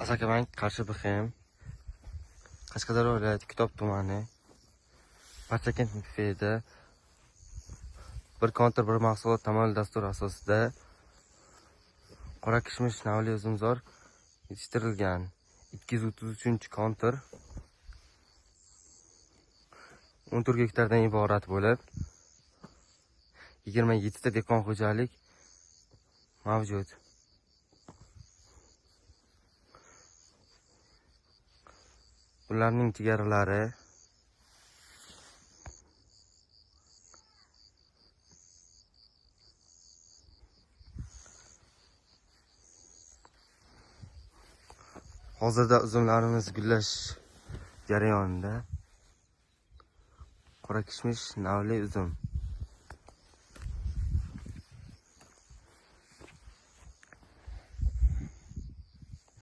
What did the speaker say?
Asakabank, Qarshi BXM, Qashqadaryo viloyati Kitob tumani, Parchakent MFida bir kontur bir mahsulot tamoyil dasturi asosida qora kishmish navli uzumzor yetishtirilgan 233-kontur 14 gektardan iborat bo'lib 27 ta dehqon xo'jalik mavjud. Ularning chegaralari hozirda uzumlarimiz gullash jarayonida. Qora kishmish navli uzum.